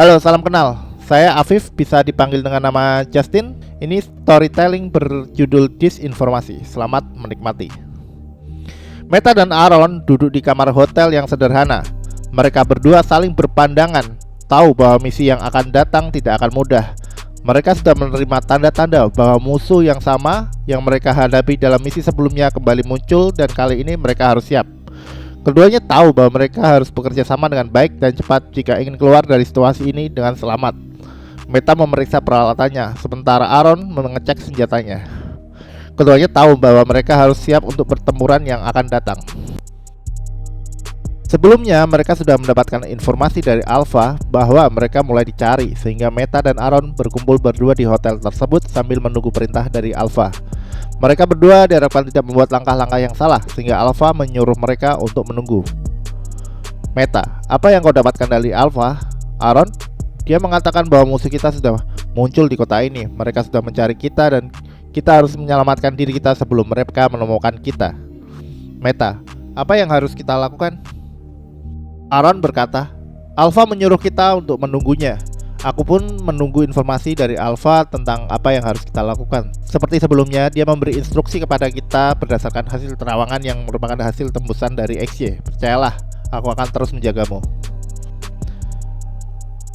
Halo, salam kenal. Saya Afif, bisa dipanggil dengan nama Justin. Ini storytelling berjudul Disinformasi. Selamat menikmati. Meta dan Aaron duduk di kamar hotel yang sederhana. Mereka berdua saling berpandangan, tahu bahwa misi yang akan datang tidak akan mudah. Mereka sudah menerima tanda-tanda bahwa musuh yang sama yang mereka hadapi dalam misi sebelumnya kembali muncul, dan kali ini mereka harus siap. Keduanya tahu bahwa mereka harus bekerja sama dengan baik dan cepat jika ingin keluar dari situasi ini dengan selamat. Meta memeriksa peralatannya, sementara Aaron mengecek senjatanya. Keduanya tahu bahwa mereka harus siap untuk pertempuran yang akan datang. Sebelumnya, mereka sudah mendapatkan informasi dari Alpha bahwa mereka mulai dicari, sehingga Meta dan Aaron berkumpul berdua di hotel tersebut sambil menunggu perintah dari Alpha. Mereka berdua diharapkan tidak membuat langkah-langkah yang salah, sehingga Alpha menyuruh mereka untuk menunggu. Meta, apa yang kau dapatkan dari Alpha? Aaron, dia mengatakan bahwa musuh kita sudah muncul di kota ini. Mereka sudah mencari kita dan kita harus menyelamatkan diri kita sebelum mereka menemukan kita. Meta, apa yang harus kita lakukan? Aaron berkata, Alpha menyuruh kita untuk menunggunya. Aku pun menunggu informasi dari Alpha tentang apa yang harus kita lakukan. Seperti sebelumnya, dia memberi instruksi kepada kita berdasarkan hasil terawangan yang merupakan hasil tembusan dari XY. Percayalah, aku akan terus menjagamu.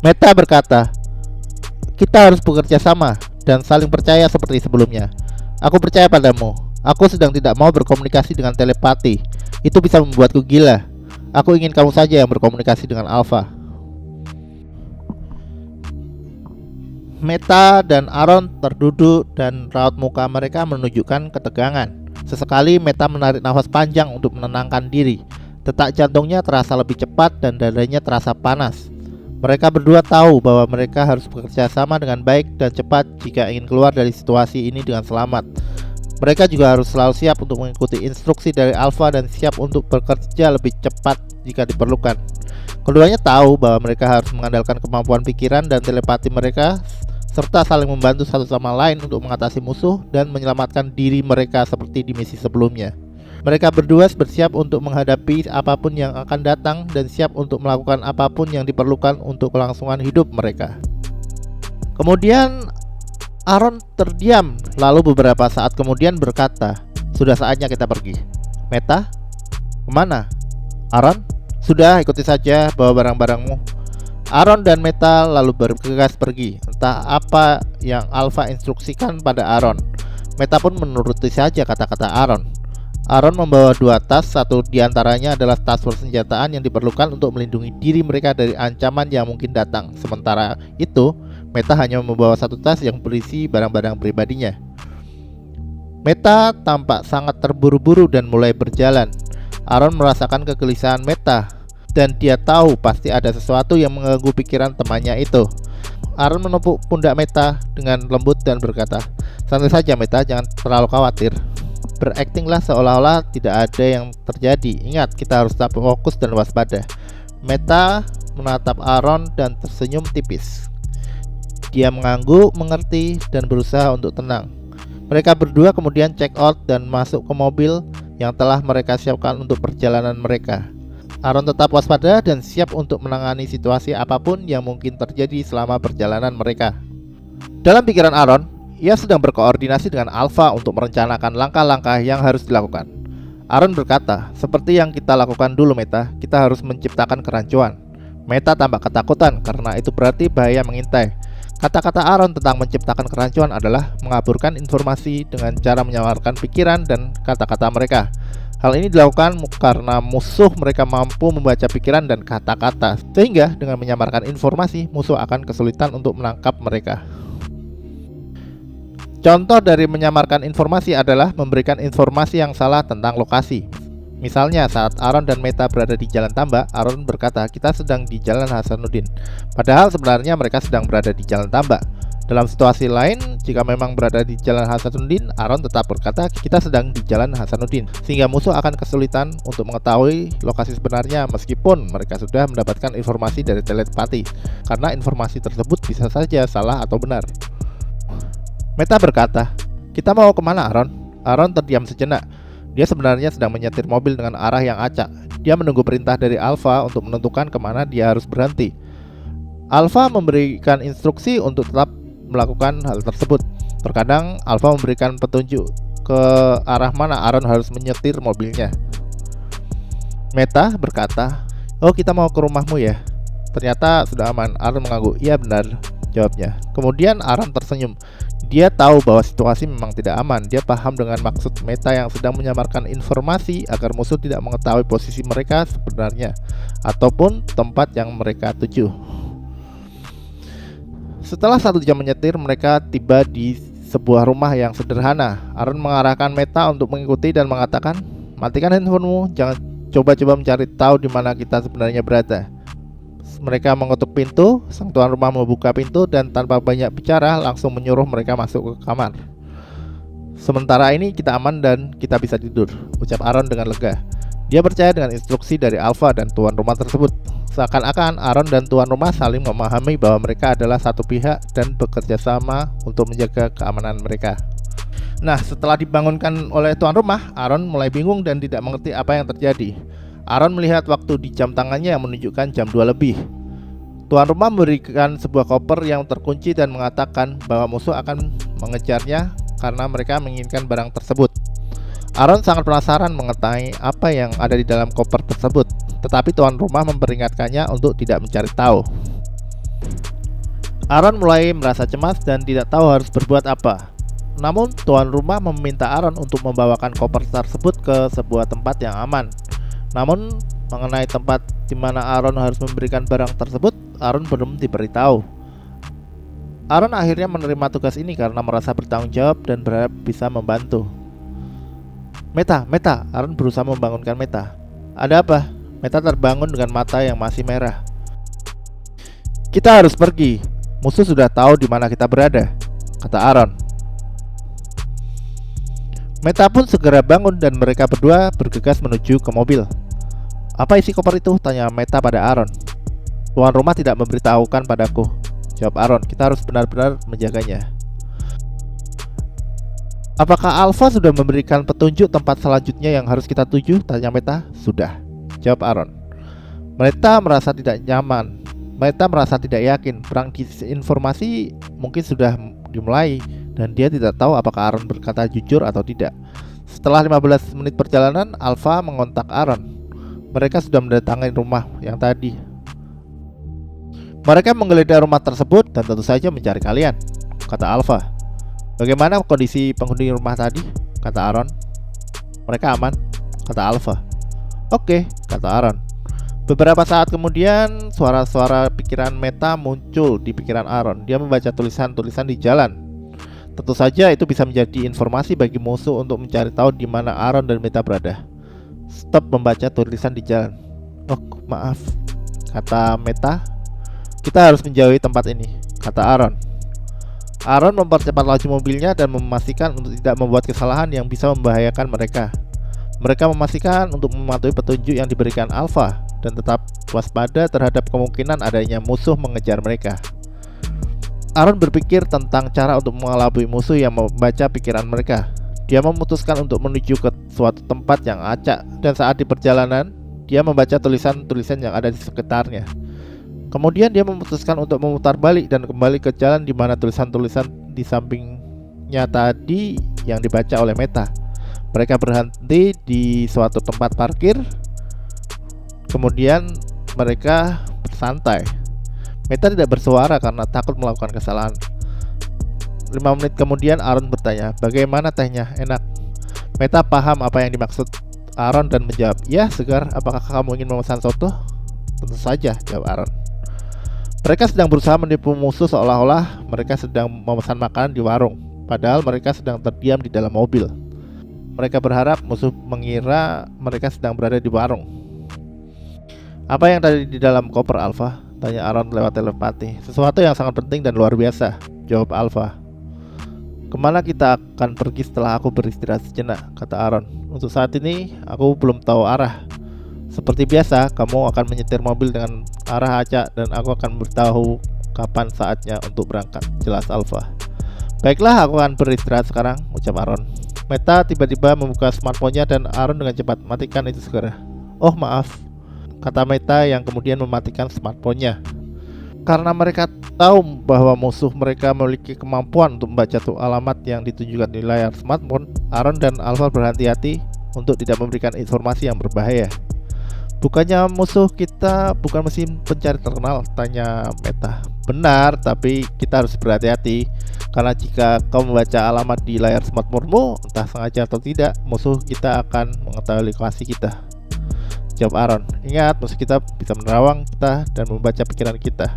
Meta berkata, kita harus bekerja sama dan saling percaya seperti sebelumnya. Aku percaya padamu. Aku sedang tidak mau berkomunikasi dengan telepati. Itu bisa membuatku gila. Aku ingin kamu saja yang berkomunikasi dengan Alpha. Meta dan Aaron terduduk dan raut muka mereka menunjukkan ketegangan. Sesekali Meta menarik nafas panjang untuk menenangkan diri. Detak jantungnya terasa lebih cepat dan dadanya terasa panas. Mereka berdua tahu bahwa mereka harus bekerja sama dengan baik dan cepat jika ingin keluar dari situasi ini dengan selamat. Mereka juga harus selalu siap untuk mengikuti instruksi dari Alpha dan siap untuk bekerja lebih cepat jika diperlukan. Keduanya tahu bahwa mereka harus mengandalkan kemampuan pikiran dan telepati mereka, serta saling membantu satu sama lain untuk mengatasi musuh dan menyelamatkan diri mereka seperti di misi sebelumnya. Mereka berdua bersiap untuk menghadapi apapun yang akan datang dan siap untuk melakukan apapun yang diperlukan untuk kelangsungan hidup mereka. Kemudian Aaron terdiam, lalu beberapa saat kemudian berkata, sudah saatnya kita pergi. Meta, kemana? Aaron, sudah ikuti saja, bawa barang-barangmu. Aaron dan Meta lalu bergegas pergi. Entah apa yang Alpha instruksikan pada Aaron. Meta pun menuruti saja kata-kata Aaron. Aaron membawa dua tas, satu diantaranya adalah tas persenjataan yang diperlukan untuk melindungi diri mereka dari ancaman yang mungkin datang. Sementara itu, Meta hanya membawa satu tas yang berisi barang-barang pribadinya. Meta tampak sangat terburu-buru dan mulai berjalan. Aaron merasakan kegelisahan Meta, dan dia tahu pasti ada sesuatu yang mengganggu pikiran temannya itu. Aaron menepuk pundak Meta dengan lembut dan berkata, santai saja Meta, jangan terlalu khawatir. Beraktinglah seolah-olah tidak ada yang terjadi. Ingat, kita harus tetap fokus dan waspada. Meta menatap Aaron dan tersenyum tipis. Dia mengangguk, mengerti, dan berusaha untuk tenang. Mereka berdua kemudian check out dan masuk ke mobil yang telah mereka siapkan untuk perjalanan mereka. Aaron tetap waspada dan siap untuk menangani situasi apapun yang mungkin terjadi selama perjalanan mereka. Dalam pikiran Aaron, ia sedang berkoordinasi dengan Alpha untuk merencanakan langkah-langkah yang harus dilakukan. Aaron berkata, seperti yang kita lakukan dulu Meta, kita harus menciptakan kerancuan. Meta tampak ketakutan karena itu berarti bahaya mengintai. Kata-kata Aaron tentang menciptakan kerancuan adalah mengaburkan informasi dengan cara menyamarkan pikiran dan kata-kata mereka. Hal ini dilakukan karena musuh mereka mampu membaca pikiran dan kata-kata, sehingga dengan menyamarkan informasi, musuh akan kesulitan untuk menangkap mereka. Contoh dari menyamarkan informasi adalah memberikan informasi yang salah tentang lokasi. Misalnya saat Aaron dan Meta berada di Jalan Tambak, Aaron berkata kita sedang di Jalan Hasanuddin, padahal sebenarnya mereka sedang berada di Jalan Tambak. Dalam situasi lain, jika memang berada di Jalan Hasanuddin, Aaron tetap berkata kita sedang di Jalan Hasanuddin, sehingga musuh akan kesulitan untuk mengetahui lokasi sebenarnya meskipun mereka sudah mendapatkan informasi dari telepati, karena informasi tersebut bisa saja salah atau benar. Meta berkata, kita mau kemana Aaron? Aaron terdiam sejenak. Dia sebenarnya sedang menyetir mobil dengan arah yang acak. Dia menunggu perintah dari Alpha untuk menentukan kemana dia harus berhenti. Alpha memberikan instruksi untuk tetap melakukan hal tersebut. Terkadang Alpha memberikan petunjuk ke arah mana Aaron harus menyetir mobilnya. Meta berkata, "Oh, kita mau ke rumahmu ya?" Ternyata sudah aman. Aaron mengangguk. "Iya benar," jawabnya. Kemudian Aaron tersenyum. Dia tahu bahwa situasi memang tidak aman. Dia paham dengan maksud Meta yang sedang menyamarkan informasi agar musuh tidak mengetahui posisi mereka sebenarnya ataupun tempat yang mereka tuju. Setelah 1 jam menyetir, mereka tiba di sebuah rumah yang sederhana. Aaron mengarahkan Meta untuk mengikuti dan mengatakan, "Matikan handphonemu, jangan coba-coba mencari tahu di mana kita sebenarnya berada." Mereka mengetuk pintu. Sang tuan rumah membuka pintu dan tanpa banyak bicara langsung menyuruh mereka masuk ke kamar. "Sementara ini kita aman dan kita bisa tidur," ucap Aaron dengan lega. Dia percaya dengan instruksi dari Alpha dan tuan rumah tersebut. Seakan-akan Aaron dan tuan rumah saling memahami bahwa mereka adalah satu pihak dan bekerja sama untuk menjaga keamanan mereka. Nah, setelah dibangunkan oleh tuan rumah, Aaron mulai bingung dan tidak mengerti apa yang terjadi. Aaron melihat waktu di jam tangannya yang menunjukkan jam 2 lebih. Tuan rumah memberikan sebuah koper yang terkunci dan mengatakan bahwa musuh akan mengejarnya karena mereka menginginkan barang tersebut. Aaron sangat penasaran mengetahui apa yang ada di dalam koper tersebut, tetapi tuan rumah memperingatkannya untuk tidak mencari tahu. Aaron mulai merasa cemas dan tidak tahu harus berbuat apa. Namun tuan rumah meminta Aaron untuk membawakan koper tersebut ke sebuah tempat yang aman. Namun mengenai tempat di mana Aaron harus memberikan barang tersebut, Aaron belum diberitahu. Aaron akhirnya menerima tugas ini karena merasa bertanggung jawab dan berharap bisa membantu. Meta, Aaron berusaha membangunkan Meta. "Ada apa?" Meta terbangun dengan mata yang masih merah. "Kita harus pergi. Musuh sudah tahu di mana kita berada," kata Aaron. Meta pun segera bangun dan mereka berdua bergegas menuju ke mobil. "Apa isi koper itu?" tanya Meta pada Aaron. "Tuan rumah tidak memberitahukan padaku," jawab Aaron. "Kita harus benar-benar menjaganya." "Apakah Alpha sudah memberikan petunjuk tempat selanjutnya yang harus kita tuju?" tanya Meta. "Sudah," jawab Aaron. Meta merasa tidak nyaman. Meta merasa tidak yakin. Perang disinformasi mungkin sudah dimulai dan dia tidak tahu apakah Aaron berkata jujur atau tidak. Setelah 15 menit perjalanan, Alpha mengontak Aaron. Mereka sudah mendatangi rumah yang tadi. "Mereka menggeledah rumah tersebut dan tentu saja mencari kalian," kata Alpha. "Bagaimana kondisi penghuni rumah tadi?" kata Aaron. "Mereka aman," kata Alpha. "Oke," kata Aaron. Beberapa saat kemudian, suara-suara pikiran Meta muncul di pikiran Aaron. Dia membaca tulisan-tulisan di jalan. Tentu saja itu bisa menjadi informasi bagi musuh untuk mencari tahu di mana Aaron dan Meta berada. "Stop membaca tulisan di jalan." "Oh, maaf," kata Meta. "Kita harus menjauhi tempat ini," kata Aaron. Aaron mempercepat laju mobilnya dan memastikan untuk tidak membuat kesalahan yang bisa membahayakan mereka. Mereka memastikan untuk mematuhi petunjuk yang diberikan Alpha dan tetap waspada terhadap kemungkinan adanya musuh mengejar mereka. Aaron berpikir tentang cara untuk mengelabui musuh yang membaca pikiran mereka. Dia memutuskan untuk menuju ke suatu tempat yang acak, dan saat di perjalanan, dia membaca tulisan-tulisan yang ada di sekitarnya. Kemudian dia memutuskan untuk memutar balik dan kembali ke jalan di mana tulisan-tulisan di sampingnya tadi yang dibaca oleh Meta. Mereka berhenti di suatu tempat parkir. Kemudian mereka bersantai. Meta tidak bersuara karena takut melakukan kesalahan. 5 menit kemudian Aaron bertanya, "Bagaimana tehnya? Enak?" Meta paham apa yang dimaksud Aaron dan menjawab, "Ya, segar. Apakah kamu ingin memesan soto?" "Tentu saja," jawab Aaron. Mereka sedang berusaha menipu musuh seolah-olah mereka sedang memesan makanan di warung, padahal mereka sedang terdiam di dalam mobil. Mereka berharap musuh mengira mereka sedang berada di warung. "Apa yang tadi di dalam koper, Alpha?" tanya Aaron lewat telepati. "Sesuatu yang sangat penting dan luar biasa," jawab Alpha. "Kemana kita akan pergi setelah aku beristirahat sejenak?" kata Aaron. "Untuk saat ini aku belum tahu arah. Seperti biasa, kamu akan menyetir mobil dengan arah acak dan aku akan memberitahu kapan saatnya untuk berangkat," jelas Alpha. "Baiklah, aku akan beristirahat sekarang," ucap Aaron. Meta tiba-tiba membuka smartphone-nya dan Aaron dengan cepat, "Matikan itu segera." "Oh, maaf," kata Meta yang kemudian mematikan smartphone-nya. Karena mereka tahu bahwa musuh mereka memiliki kemampuan untuk membaca alamat yang ditunjukkan di layar smartphone, Aaron dan Alpha berhati-hati untuk tidak memberikan informasi yang berbahaya. Bukannya musuh kita bukan mesin pencari terkenal, tanya Meta. Benar, tapi kita harus berhati-hati. Karena jika kau membaca alamat di layar smartphone-mu, entah sengaja atau tidak, musuh kita akan mengetahui lokasi kita, jawab Aaron. Ingat, musuh kita bisa menerawang kita dan membaca pikiran kita.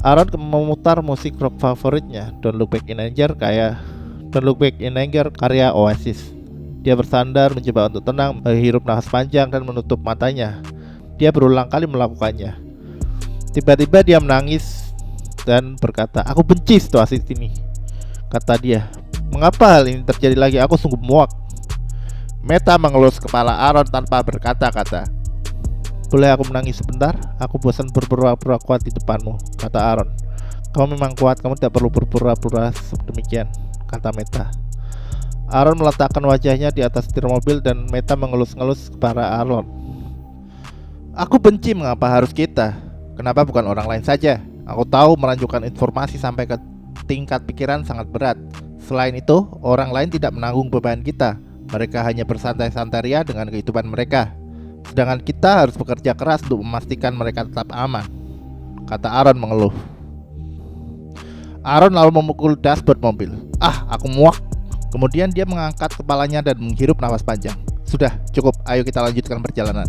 Aaron memutar musik rock favoritnya, Don't Look Back in Anger karya Oasis. Dia bersandar, mencoba untuk tenang, menghirup nafas panjang dan menutup matanya. Dia berulang kali melakukannya. Tiba-tiba dia menangis dan berkata, "Aku benci situasi ini," kata dia. "Mengapa hal ini terjadi lagi? Aku sungguh muak." Meta mengelus kepala Aaron tanpa berkata-kata. "Boleh aku menangis sebentar? Aku bosan berpura-pura kuat di depanmu," kata Aaron. "Kamu memang kuat, kamu tidak perlu berpura-pura demikian," kata Meta. Aaron meletakkan wajahnya di atas setir mobil dan Meta mengelus-ngelus kepala Aaron. "Aku benci, mengapa harus kita? Kenapa bukan orang lain saja? Aku tahu melanjutkan informasi sampai ke tingkat pikiran sangat berat. Selain itu, orang lain tidak menanggung beban kita. Mereka hanya bersantai-santai ria dengan kehidupan mereka. Sedangkan kita harus bekerja keras untuk memastikan mereka tetap aman," kata Aaron mengeluh. Aaron lalu memukul dashboard mobil. Aku muak." Kemudian dia mengangkat kepalanya dan menghirup nafas panjang. "Sudah, cukup. Ayo kita lanjutkan perjalanan.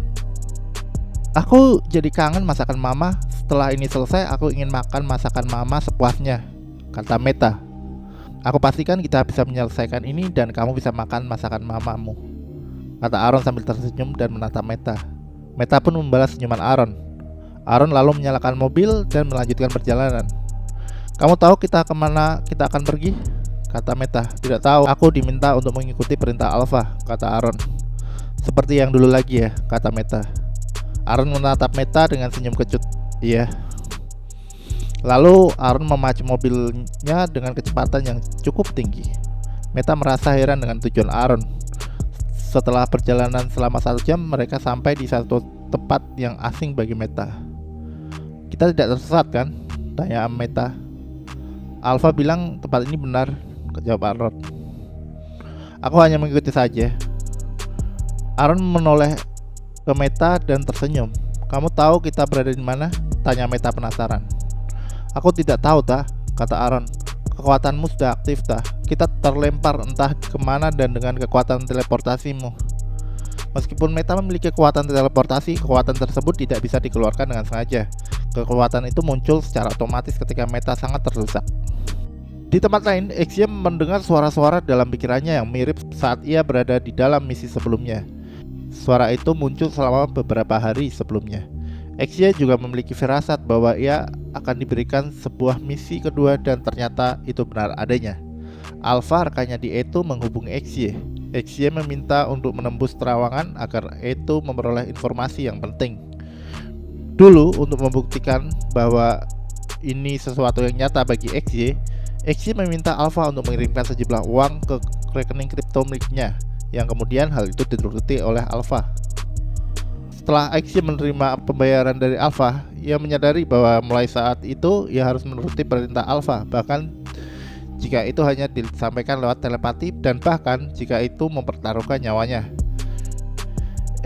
Aku jadi kangen masakan mama. Setelah ini selesai, aku ingin makan masakan mama sepuasnya," kata Meta. "Aku pastikan kita bisa menyelesaikan ini dan kamu bisa makan masakan mamamu," kata Aaron sambil tersenyum dan menatap Meta. Meta pun membalas senyuman Aaron. Aaron lalu menyalakan mobil dan melanjutkan perjalanan. "Kamu tahu kita kemana kita akan pergi?" kata Meta. "Tidak tahu, aku diminta untuk mengikuti perintah Alpha," kata Aaron. "Seperti yang dulu lagi ya," kata Meta. Aaron menatap Meta dengan senyum kecut. "Iya." Lalu Aaron memacu mobilnya dengan kecepatan yang cukup tinggi. Meta merasa heran dengan tujuan Aaron. Setelah perjalanan selama 1 jam, mereka sampai di satu tempat yang asing bagi Meta. "Kita tidak tersesat kan?" tanya Meta. "Alpha bilang tempat ini benar," jawab Aaron. "Aku hanya mengikuti saja." Aaron menoleh ke Meta dan tersenyum. "Kamu tahu kita berada di mana?" tanya Meta penasaran. "Aku tidak tahu, Ta," kata Aaron. "Kekuatanmu sudah aktif, Ta. Kita terlempar entah kemana dan dengan kekuatan teleportasimu." Meskipun Meta memiliki kekuatan teleportasi, kekuatan tersebut tidak bisa dikeluarkan dengan sengaja. Kekuatan itu muncul secara otomatis ketika Meta sangat terdesak. Di tempat lain, Exia mendengar suara-suara dalam pikirannya yang mirip saat ia berada di dalam misi sebelumnya. Suara itu muncul selama beberapa hari sebelumnya. Exia juga memiliki firasat bahwa ia akan diberikan sebuah misi kedua dan ternyata itu benar adanya. Alpha, rekannya di Eto, menghubungi Exia. Exia meminta untuk menembus terawangan agar Eto memperoleh informasi yang penting. Dulu, untuk membuktikan bahwa ini sesuatu yang nyata bagi Exia meminta Alpha untuk mengirimkan sejumlah uang ke rekening kripto miliknya, yang kemudian hal itu dituruti oleh Alpha. Setelah Exia menerima pembayaran dari Alpha, ia menyadari bahwa mulai saat itu ia harus menuruti perintah Alpha, bahkan jika itu hanya disampaikan lewat telepati dan bahkan jika itu mempertaruhkan nyawanya.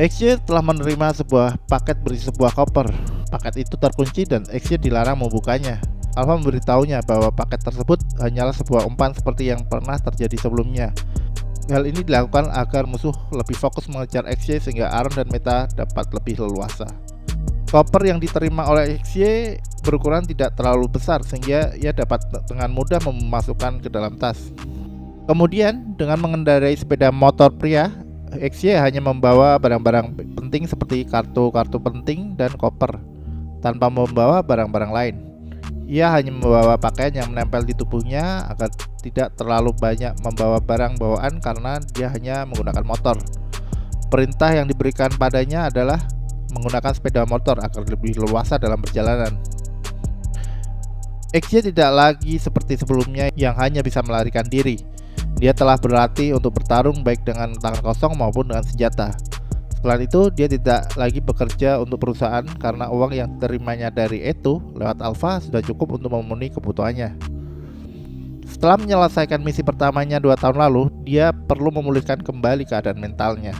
Exia telah menerima sebuah paket berisi sebuah koper. Paket itu terkunci dan Exia dilarang membukanya. Alpha memberitahunya bahwa paket tersebut hanyalah sebuah umpan seperti yang pernah terjadi sebelumnya. Hal ini dilakukan agar musuh lebih fokus mengejar Exia sehingga Aaron dan Meta dapat lebih leluasa. Koper yang diterima oleh Exia berukuran tidak terlalu besar sehingga ia dapat dengan mudah memasukkan ke dalam tas. Kemudian dengan mengendarai sepeda motor pria, Exia hanya membawa barang-barang penting seperti kartu-kartu penting dan koper, tanpa membawa barang-barang lain. Ia hanya membawa pakaian yang menempel di tubuhnya agar tidak terlalu banyak membawa barang bawaan karena dia hanya menggunakan motor. Perintah yang diberikan padanya adalah menggunakan sepeda motor agar lebih leluasa dalam perjalanan. Exia tidak lagi seperti sebelumnya yang hanya bisa melarikan diri. Dia telah berlatih untuk bertarung baik dengan tangan kosong maupun dengan senjata. Selain itu, dia tidak lagi bekerja untuk perusahaan karena uang yang terimanya dari Eto lewat Alpha sudah cukup untuk memenuhi kebutuhannya. Setelah menyelesaikan misi pertamanya 2 tahun lalu, dia perlu memulihkan kembali keadaan mentalnya.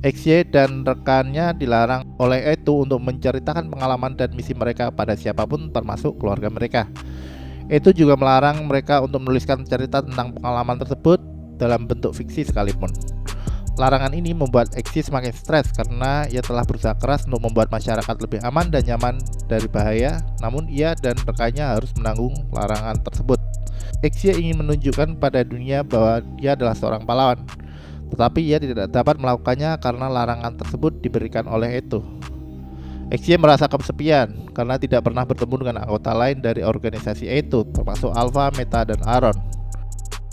XY dan rekannya dilarang oleh Eto untuk menceritakan pengalaman dan misi mereka pada siapapun termasuk keluarga mereka. Eto juga melarang mereka untuk menuliskan cerita tentang pengalaman tersebut dalam bentuk fiksi sekalipun. Larangan ini membuat XY semakin stres karena ia telah berusaha keras untuk membuat masyarakat lebih aman dan nyaman dari bahaya, namun ia dan rekannya harus menanggung larangan tersebut. XY ingin menunjukkan pada dunia bahwa dia adalah seorang pahlawan, tetapi ia tidak dapat melakukannya karena larangan tersebut diberikan oleh Eto. XY merasa kesepian karena tidak pernah bertemu dengan anggota lain dari organisasi Eto, termasuk Alpha, Meta, dan Aaron.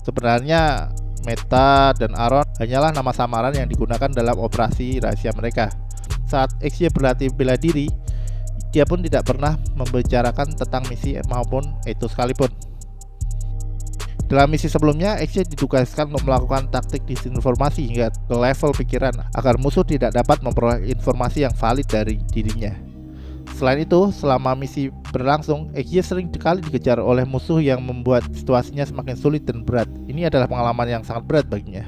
Sebenarnya Meta dan Aaron hanyalah nama samaran yang digunakan dalam operasi rahasia mereka. Saat XY berlatih bela diri, dia pun tidak pernah membicarakan tentang misi maupun Eto sekalipun. Dalam misi sebelumnya, XY ditugaskan untuk melakukan taktik disinformasi hingga ke level pikiran agar musuh tidak dapat memperoleh informasi yang valid dari dirinya. Selain itu, selama misi berlangsung, XY sering sekali dikejar oleh musuh yang membuat situasinya semakin sulit dan berat. Ini adalah pengalaman yang sangat berat baginya.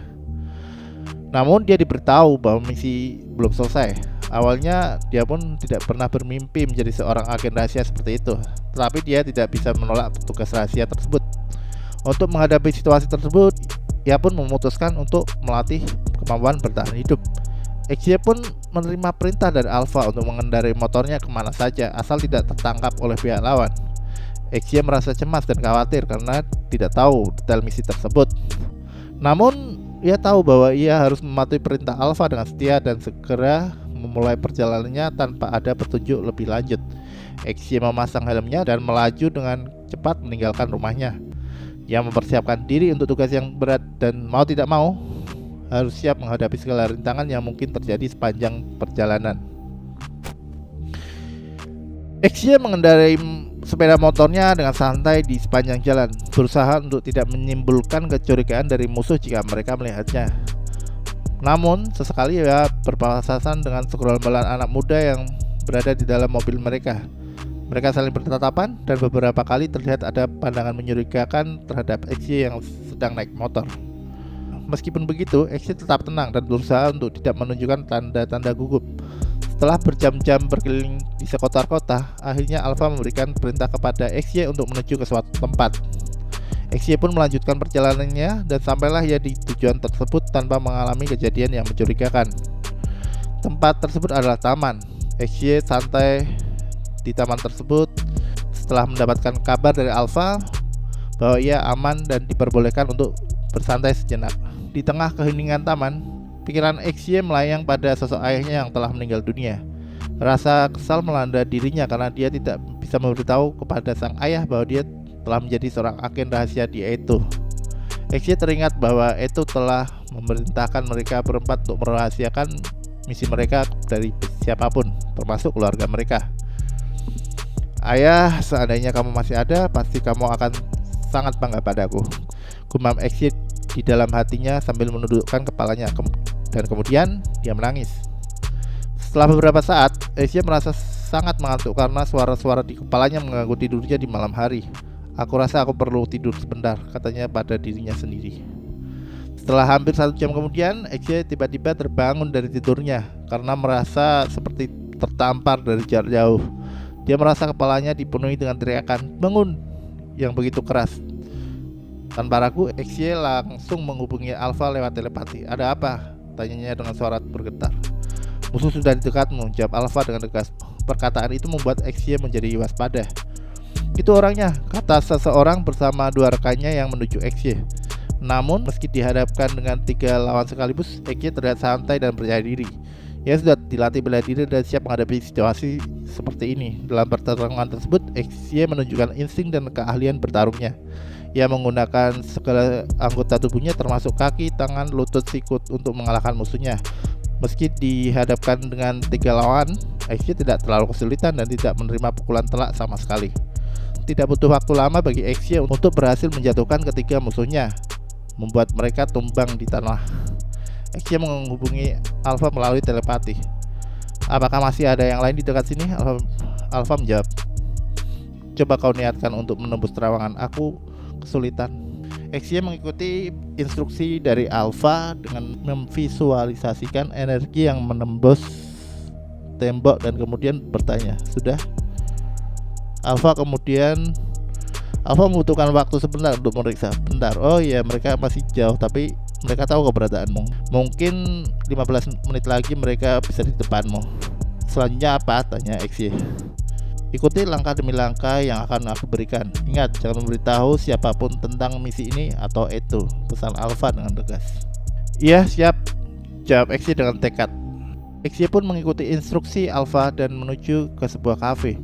Namun dia diberitahu bahwa misi belum selesai. Awalnya dia pun tidak pernah bermimpi menjadi seorang agen rahasia seperti itu, tetapi dia tidak bisa menolak tugas rahasia tersebut. Untuk menghadapi situasi tersebut, ia pun memutuskan untuk melatih kemampuan bertahan hidup. XY pun menerima perintah dari Alpha untuk mengendarai motornya kemana saja asal tidak tertangkap oleh pihak lawan. XY merasa cemas dan khawatir karena tidak tahu detail misi tersebut. Namun, ia tahu bahwa ia harus mematuhi perintah Alpha dengan setia dan segera memulai perjalanannya tanpa ada petunjuk lebih lanjut. XY memasang helmnya dan melaju dengan cepat meninggalkan rumahnya. Ia mempersiapkan diri untuk tugas yang berat dan mau tidak mau harus siap menghadapi segala rintangan yang mungkin terjadi sepanjang perjalanan. XY mengendarai sepeda motornya dengan santai di sepanjang jalan, berusaha untuk tidak menimbulkan kecurigaan dari musuh jika mereka melihatnya. Namun, sesekali ia berpapasan dengan segerombolan anak muda yang berada di dalam mobil mereka. Mereka saling bertatapan dan beberapa kali terlihat ada pandangan mencurigakan terhadap XY yang sedang naik motor. Meskipun begitu, XY tetap tenang dan berusaha untuk tidak menunjukkan tanda-tanda gugup. Setelah berjam-jam berkeliling di sekitar kota, akhirnya Alpha memberikan perintah kepada XY untuk menuju ke suatu tempat. XY pun melanjutkan perjalanannya dan sampailah ia di tujuan tersebut tanpa mengalami kejadian yang mencurigakan. Tempat tersebut adalah taman. XY santai di taman tersebut setelah mendapatkan kabar dari Alpha bahwa ia aman dan diperbolehkan untuk bersantai sejenak. Di tengah keheningan taman, pikiran XY melayang pada sosok ayahnya yang telah meninggal dunia. Rasa kesal melanda dirinya karena dia tidak bisa memberitahu kepada sang ayah bahwa dia telah menjadi seorang agen rahasia di Eto. XY teringat bahwa Eto telah memerintahkan mereka berempat untuk merahasiakan misi mereka dari siapapun, termasuk keluarga mereka. Ayah, seandainya kamu masih ada, pasti kamu akan sangat bangga padaku, gumam XY di dalam hatinya sambil menundukkan kepalanya dan kemudian dia menangis. Setelah beberapa saat, XY merasa sangat mengantuk karena suara-suara di kepalanya mengganggu tidurnya di malam hari. Aku rasa aku perlu tidur sebentar, katanya pada dirinya sendiri. Setelah hampir 1 jam kemudian, XY tiba-tiba terbangun dari tidurnya karena merasa seperti tertampar dari jarak jauh. Dia merasa kepalanya dipenuhi dengan teriakan "bangun" yang begitu keras. Tanpa ragu, XY langsung menghubungi Alpha lewat telepati. "Ada apa?" tanyanya dengan suara bergetar. "Musuh sudah di dekatmu," jawab Alpha dengan tegas. Perkataan itu membuat XY menjadi waspada. "Itu orangnya," kata seseorang bersama 2 rekannya yang menuju XY. Namun meski dihadapkan dengan 3 lawan sekaligus, XY terlihat santai dan percaya diri. Ia sudah dilatih bela diri dan siap menghadapi situasi seperti ini. Dalam pertarungan tersebut, XY menunjukkan insting dan keahlian bertarungnya. Ia menggunakan segala anggota tubuhnya termasuk kaki, tangan, lutut, sikut untuk mengalahkan musuhnya. Meski dihadapkan dengan 3 lawan, XY tidak terlalu kesulitan dan tidak menerima pukulan telak sama sekali. Tidak butuh waktu lama bagi XY untuk berhasil menjatuhkan ketiga musuhnya, membuat mereka tumbang di tanah. XY menghubungi Alpha melalui telepati. Apakah masih ada yang lain di dekat sini? Alpha menjawab, coba kau niatkan untuk menembus terowongan, aku kesulitan. XY mengikuti instruksi dari Alpha dengan memvisualisasikan energi yang menembus tembok dan kemudian bertanya, sudah? Alpha membutuhkan waktu sebentar untuk meriksa. Bentar, oh iya, mereka masih jauh tapi mereka tahu keberadaanmu. Mungkin 15 menit lagi mereka bisa di depanmu. Selanjutnya apa? Tanya XY. Ikuti langkah demi langkah yang akan aku berikan. Ingat, jangan memberitahu siapapun tentang misi ini atau itu, pesan Alpha dengan tegas. Iya, siap, jawab XY dengan tekad. XY pun mengikuti instruksi Alpha dan menuju ke sebuah kafe.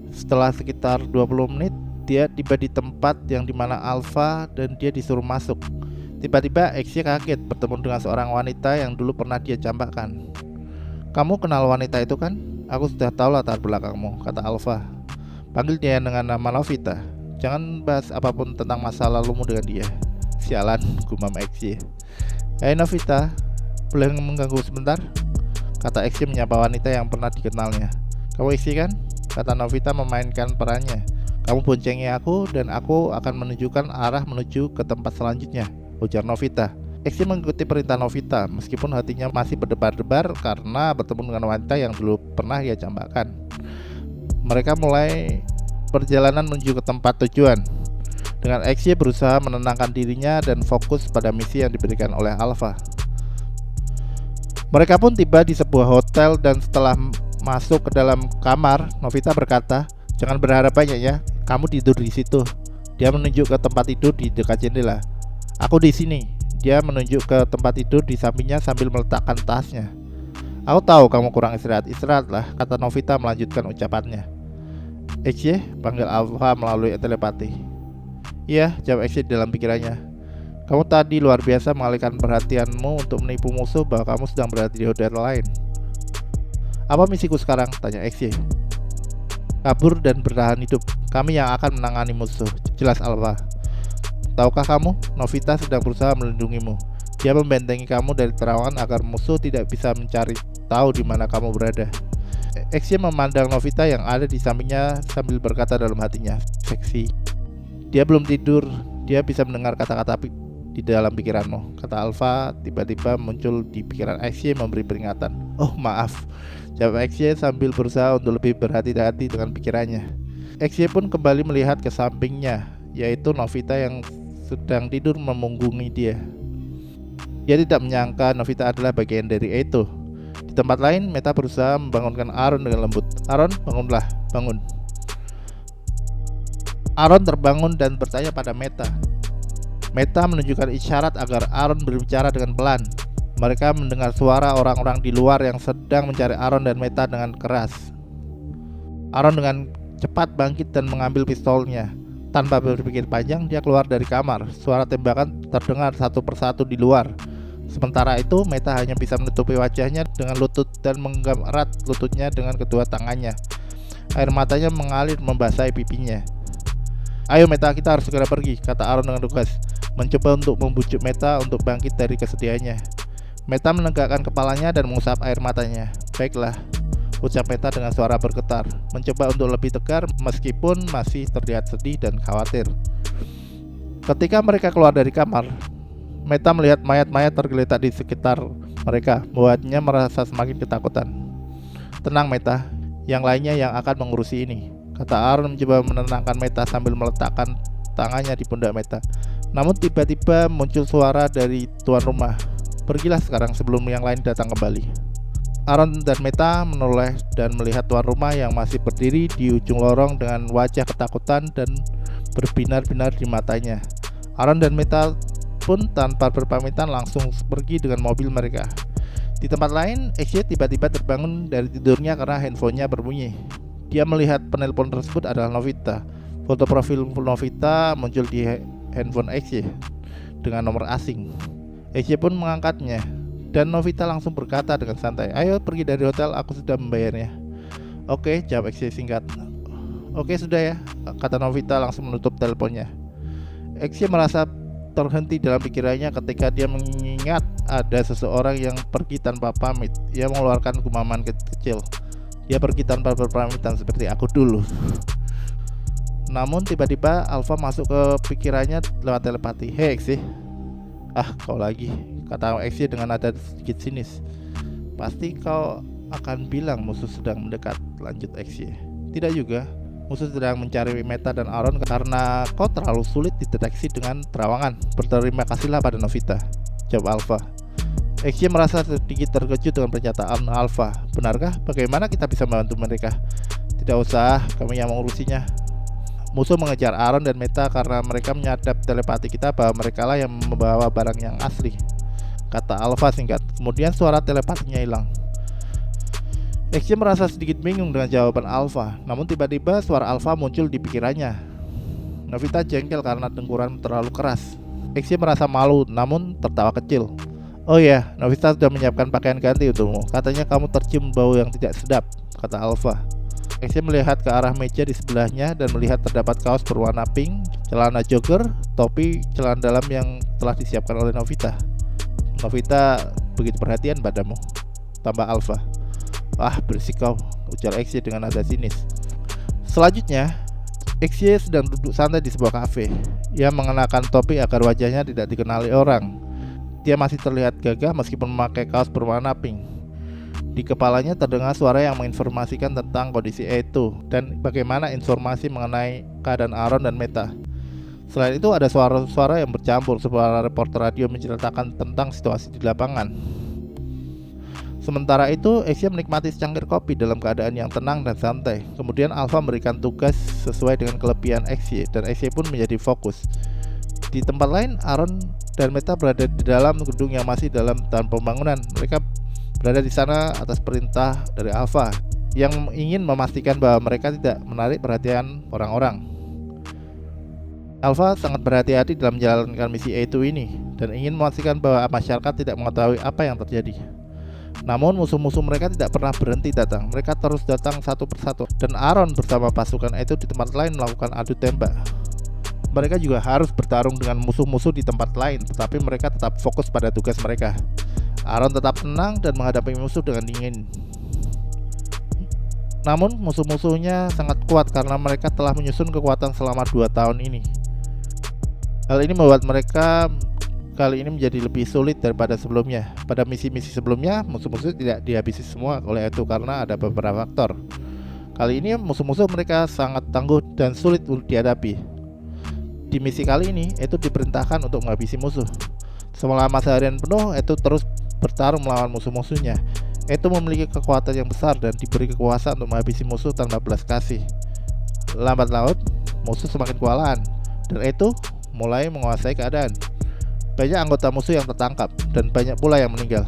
Setelah sekitar 20 menit, dia tiba di tempat yang dimana Alpha dan dia disuruh masuk. Tiba-tiba XY kaget bertemu dengan seorang wanita yang dulu pernah dia campakkan. Kamu kenal wanita itu kan? Aku sudah tahu latar belakangmu, kata Alpha. Panggil dia dengan nama Novita. Jangan bahas apapun tentang masa lalumu dengan dia. Sialan, gumam XY. Hai Novita, boleh mengganggu sebentar? Kata XY menyapa wanita yang pernah dikenalnya. Kamu XY kan? Kata Novita memainkan perannya. Kamu boncengi aku dan aku akan menunjukkan arah menuju ke tempat selanjutnya, ujar Novita. XY mengikuti perintah Novita meskipun hatinya masih berdebar-debar karena bertemu dengan wanita yang dulu pernah ia campakkan. Mereka mulai perjalanan menuju ke tempat tujuan dengan XY berusaha menenangkan dirinya dan fokus pada misi yang diberikan oleh Alpha. Mereka pun tiba di sebuah hotel dan setelah masuk ke dalam kamar, Novita berkata, jangan berharap banyak ya, kamu tidur di situ. Dia menunjuk ke tempat tidur di dekat jendela. Aku di sini. Dia menunjuk ke tempat tidur di sampingnya sambil meletakkan tasnya. Aku tahu kamu kurang istirahat. Istirahatlah, kata Novita melanjutkan ucapannya. XY, panggil Alpha melalui telepati. Iya, jawab XY dalam pikirannya. Kamu tadi luar biasa mengalihkan perhatianmu untuk menipu musuh bahwa kamu sedang berada di hotel lain. Apa misiku sekarang? Tanya XY. Kabur dan bertahan hidup. Kami yang akan menangani musuh, jelas Alpha. Tahukah kamu, Novita sedang berusaha melindungimu. Dia membentengi kamu dari terowongan agar musuh tidak bisa mencari tahu di mana kamu berada. XY memandang Novita yang ada di sampingnya sambil berkata dalam hatinya, seksi. Dia belum tidur, dia bisa mendengar kata-kata di dalam pikiranmu, kata Alpha tiba-tiba muncul di pikiran XY memberi peringatan. Oh maaf, jawab XY sambil berusaha untuk lebih berhati-hati dengan pikirannya. XY pun kembali melihat ke sampingnya, yaitu Novita yang sedang tidur memunggungi dia. Dia tidak menyangka Novita adalah bagian dari itu. Di tempat lain, Meta berusaha membangunkan Aaron dengan lembut. Aaron, bangunlah, bangun. Aaron terbangun dan bertanya pada Meta. Meta menunjukkan isyarat agar Aaron berbicara dengan pelan. Mereka mendengar suara orang-orang di luar yang sedang mencari Aaron dan Meta dengan keras. Aaron dengan cepat bangkit dan mengambil pistolnya. Tanpa berpikir panjang, dia keluar dari kamar. Suara tembakan terdengar satu persatu di luar. Sementara itu, Meta hanya bisa menutupi wajahnya dengan lutut dan menggenggam erat lututnya dengan kedua tangannya. Air matanya mengalir membasahi pipinya. Ayo Meta, kita harus segera pergi, kata Aaron dengan tegas, mencoba untuk membujuk Meta untuk bangkit dari kesedihannya. Meta menegakkan kepalanya dan mengusap air matanya. Baiklah, ucap Meta dengan suara bergetar, mencoba untuk lebih tegar meskipun masih terlihat sedih dan khawatir. Ketika mereka keluar dari kamar, Meta melihat mayat-mayat tergeletak di sekitar mereka, membuatnya merasa semakin ketakutan. Tenang Meta, yang lainnya yang akan mengurusi ini, kata Aaron mencoba menenangkan Meta sambil meletakkan tangannya di pundak Meta. Namun tiba-tiba muncul suara dari tuan rumah. Pergilah sekarang sebelum yang lain datang kembali. Aaron dan Meta menoleh dan melihat tuan rumah yang masih berdiri di ujung lorong dengan wajah ketakutan dan berbinar-binar di matanya. Aaron dan Meta pun tanpa berpamitan langsung pergi dengan mobil mereka. Di tempat lain, XY tiba-tiba terbangun dari tidurnya karena handphonenya berbunyi. Dia melihat penelpon tersebut adalah Novita. Foto profil Novita muncul di handphone XY dengan nomor asing. XY pun mengangkatnya dan Novita langsung berkata dengan santai, ayo pergi dari hotel, aku sudah membayarnya. Oke, jawab XY singkat. Oke sudah ya, kata Novita langsung menutup teleponnya. XY merasa terhenti dalam pikirannya ketika dia mengingat ada seseorang yang pergi tanpa pamit. Ia mengeluarkan gumaman kecil. Dia pergi tanpa berpamitan seperti aku dulu. Namun tiba-tiba Alpha masuk ke pikirannya lewat telepati. Hei Exie. Kau lagi, kata Exie dengan nada sedikit sinis. Pasti kau akan bilang musuh sedang mendekat, lanjut Exie. Tidak juga. Musuh sedang mencari Meta dan Aaron karena kau terlalu sulit dideteksi dengan terawangan. Berterima kasihlah pada Novita, jawab Alpha. Exie merasa sedikit terkejut dengan pernyataan Alpha. Benarkah? Bagaimana kita bisa membantu mereka? Tidak usah, kami yang mengurusinya. Musuh mengejar Aaron dan Meta karena mereka menyadap telepati kita bahwa mereka lah yang membawa barang yang asli, kata Alpha singkat. Kemudian suara telepatinya hilang. Exie merasa sedikit bingung dengan jawaban Alpha. Namun tiba-tiba suara Alpha muncul di pikirannya. Novita jengkel karena dengkuran terlalu keras. Exie merasa malu namun tertawa kecil. Oh ya, Novita sudah menyiapkan pakaian ganti untukmu. Katanya kamu tercium bau yang tidak sedap, kata Alpha. Exie melihat ke arah meja di sebelahnya dan melihat terdapat kaos berwarna pink, celana jogger, topi, celana dalam yang telah disiapkan oleh Novita. Novita begitu perhatian padamu, tambah Alpha. Berisik kau, ujar Exie dengan nada sinis. Selanjutnya, Exie sedang duduk santai di sebuah kafe. Ia mengenakan topi agar wajahnya tidak dikenali orang. Dia masih terlihat gagah meskipun memakai kaos berwarna pink. Di kepalanya terdengar suara yang menginformasikan tentang kondisi itu dan bagaimana informasi mengenai keadaan Aaron dan Meta. Selain itu ada suara-suara yang bercampur. Sebuah reporter radio menceritakan tentang situasi di lapangan. Sementara itu, Exie menikmati secangkir kopi dalam keadaan yang tenang dan santai. Kemudian Alpha memberikan tugas sesuai dengan kelebihan Exie dan Exie pun menjadi fokus. Di tempat lain, Aaron dan Meta berada di dalam gedung yang masih dalam tahap pembangunan. Mereka berada di sana atas perintah dari Alpha yang ingin memastikan bahwa mereka tidak menarik perhatian orang-orang. Alpha sangat berhati-hati dalam menjalankan misi A2 ini dan ingin memastikan bahwa masyarakat tidak mengetahui apa yang terjadi. Namun musuh-musuh mereka tidak pernah berhenti datang. Mereka terus datang satu persatu dan Aaron bersama pasukan itu di tempat lain melakukan adu tembak. Mereka juga harus bertarung dengan musuh-musuh di tempat lain, tetapi mereka tetap fokus pada tugas mereka. Aaron tetap tenang dan menghadapi musuh dengan dingin. Namun musuh-musuhnya sangat kuat karena mereka telah menyusun kekuatan selama 2 tahun ini. Hal ini membuat mereka kali ini menjadi lebih sulit daripada sebelumnya. Pada misi-misi sebelumnya, musuh-musuh tidak dihabisi semua oleh itu karena ada beberapa faktor. Kali ini musuh-musuh mereka sangat tangguh dan sulit untuk dihadapi. Di misi kali ini, itu diperintahkan untuk menghabisi musuh. Selama seharian penuh, itu terus bertarung melawan musuh-musuhnya. Itu memiliki kekuatan yang besar dan diberi kekuasaan untuk menghabisi musuh tanpa belas kasih. Lambat laun, musuh semakin kewalahan dan itu mulai menguasai keadaan. Banyak anggota musuh yang tertangkap dan banyak pula yang meninggal.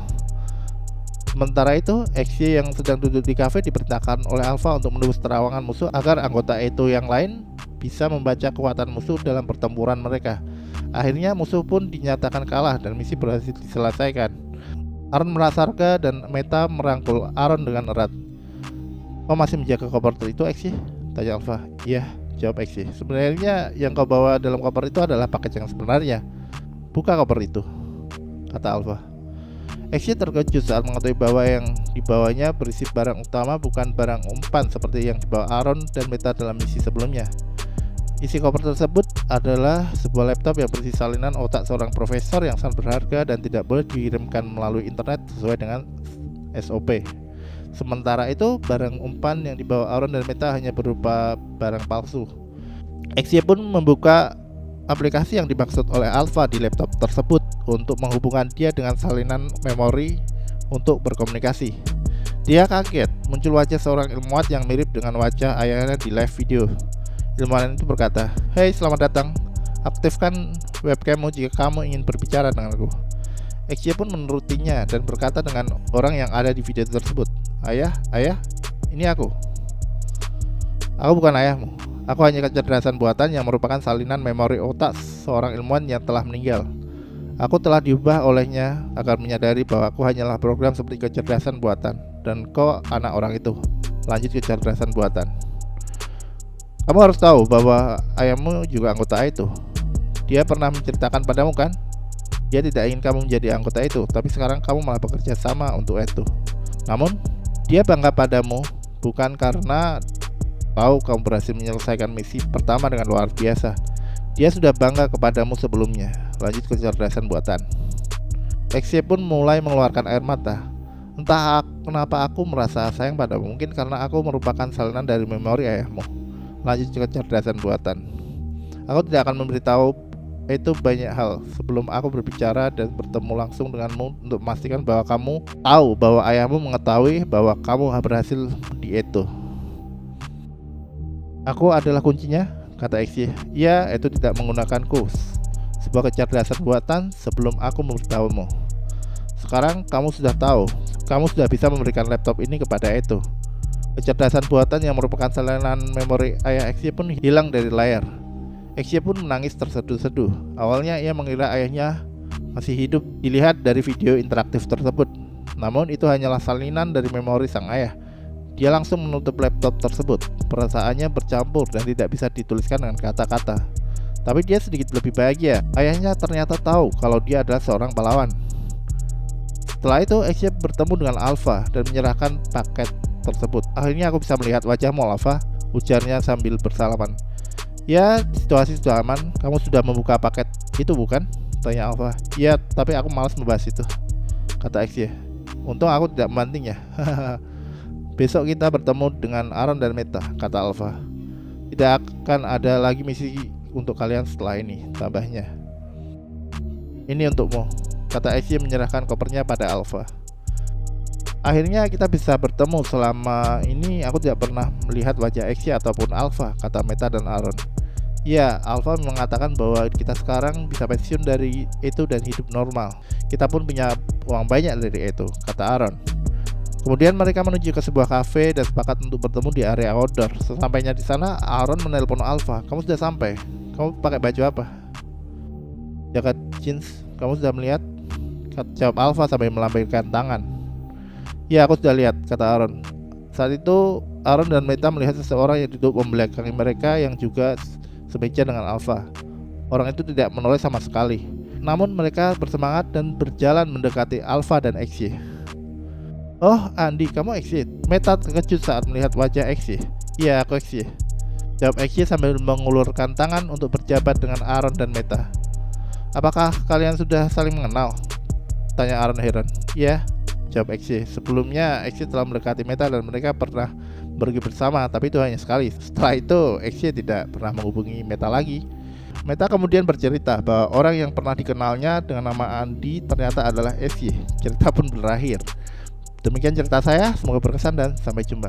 Sementara itu, Exie yang sedang duduk di kafe diperintahkan oleh Alpha untuk menembus terawangan musuh agar anggota itu yang lain bisa membaca kekuatan musuh dalam pertempuran mereka. Akhirnya musuh pun dinyatakan kalah dan misi berhasil diselesaikan. Aaron merasa lega dan Meta merangkul Aaron dengan erat. Kau masih menjaga koper itu, Exie? Tanya Alpha. Iya, jawab Exie. Sebenarnya yang kau bawa dalam koper itu adalah paket yang sebenarnya. Buka koper itu, kata Alpha. Exie terkejut saat mengetahui bahwa yang dibawanya berisi barang utama bukan barang umpan seperti yang dibawa Aaron dan Meta dalam misi sebelumnya. Isi koper tersebut adalah sebuah laptop yang berisi salinan otak seorang profesor yang sangat berharga dan tidak boleh dikirimkan melalui internet sesuai dengan SOP. Sementara itu, barang umpan yang dibawa Aaron dan Meta hanya berupa barang palsu. Exie pun membuka aplikasi yang dimaksud oleh Alpha di laptop tersebut untuk menghubungkan dia dengan salinan memori untuk berkomunikasi. Dia kaget, muncul wajah seorang ilmuwan yang mirip dengan wajah ayahnya di live video. Ilmuwan itu berkata, "Hei, selamat datang. Aktifkan webcammu jika kamu ingin berbicara denganku." Exie pun menurutinya dan berkata dengan orang yang ada di video tersebut, Ayah, ini aku." "Aku bukan ayahmu. Aku hanya kecerdasan buatan yang merupakan salinan memori otak seorang ilmuwan yang telah meninggal. Aku telah diubah olehnya agar menyadari bahwa aku hanyalah program seperti kecerdasan buatan, dan kau anak orang itu." Lanjut kecerdasan buatan. "Kamu harus tahu bahwa ayahmu juga anggota itu. Dia pernah menceritakan padamu kan? Dia tidak ingin kamu menjadi anggota itu, tapi sekarang kamu malah bekerja sama untuk itu. Namun, dia bangga padamu bukan karena tahu kamu berhasil menyelesaikan misi pertama dengan luar biasa. Dia sudah bangga kepadamu sebelumnya. Lanjut kecerdasan buatan. Xie pun mulai mengeluarkan air mata. Entah kenapa aku merasa sayang padamu. Mungkin karena aku merupakan salinan dari memori ayahmu. Lanjut kecerdasan buatan. Aku tidak akan memberitahu itu banyak hal sebelum aku berbicara dan bertemu langsung denganmu untuk memastikan bahwa kamu tahu bahwa ayahmu mengetahui bahwa kamu berhasil di itu. Aku adalah kuncinya, kata Xie. Ya, itu tidak menggunakanku. Sebuah kecerdasan buatan sebelum aku memberitahumu. Sekarang kamu sudah tahu. Kamu sudah bisa memberikan laptop ini kepada itu. Kecerdasan buatan yang merupakan salinan memori ayah Xie pun hilang dari layar. Xie pun menangis terseduh-seduh. Awalnya ia mengira ayahnya masih hidup dilihat dari video interaktif tersebut. Namun itu hanyalah salinan dari memori sang ayah. Dia langsung menutup laptop tersebut. Perasaannya bercampur dan tidak bisa dituliskan dengan kata-kata. Tapi dia sedikit lebih bahagia. Ayahnya ternyata tahu kalau dia adalah seorang pahlawan. Setelah itu Xie bertemu dengan Alpha dan menyerahkan paket tersebut. Akhirnya aku bisa melihat wajahmu, Alpha, ujarnya sambil bersalaman. Ya, situasi sudah aman. Kamu sudah membuka paket itu bukan? Tanya Alpha. Ya, tapi aku malas membahas itu, kata Xie. Untung aku tidak membanting ya. Besok kita bertemu dengan Aaron dan Meta, kata Alpha. Tidak akan ada lagi misi untuk kalian setelah ini, tambahnya. Ini untukmu, kata Xie menyerahkan kopernya pada Alpha. Akhirnya kita bisa bertemu. Selama ini aku tidak pernah melihat wajah Xie ataupun Alpha, kata Meta dan Aaron. Ya, Alpha mengatakan bahwa kita sekarang bisa pensiun dari itu dan hidup normal. Kita pun punya uang banyak dari itu, kata Aaron. Kemudian mereka menuju ke sebuah kafe dan sepakat untuk bertemu di area outdoor. Sesampainya di sana, Aaron menelpon Alpha. Kamu sudah sampai? Kamu pakai baju apa? Jaket jeans. Kamu sudah melihat? Jawab Alpha sambil melambaikan tangan. Ya, aku sudah lihat, kata Aaron. Saat itu Aaron dan Meta melihat seseorang yang duduk membelakangi mereka yang juga semeja dengan Alpha. Orang itu tidak menoleh sama sekali. Namun mereka bersemangat dan berjalan mendekati Alpha dan Xie. Oh, Andi, kamu Xie? Meta terkejut saat melihat wajah Xie. Iya, aku Xie, jawab Xie sambil mengulurkan tangan untuk berjabat dengan Aaron dan Meta. Apakah kalian sudah saling mengenal? Tanya Aaron heran. Ya, jawab Xie. Sebelumnya Xie telah mendekati Meta dan mereka pernah pergi bersama, tapi itu hanya sekali. Setelah itu Xie tidak pernah menghubungi Meta lagi. Meta kemudian bercerita bahwa orang yang pernah dikenalnya dengan nama Andi ternyata adalah Xie. Cerita pun berakhir. Demikian cerita saya, semoga berkesan dan sampai jumpa.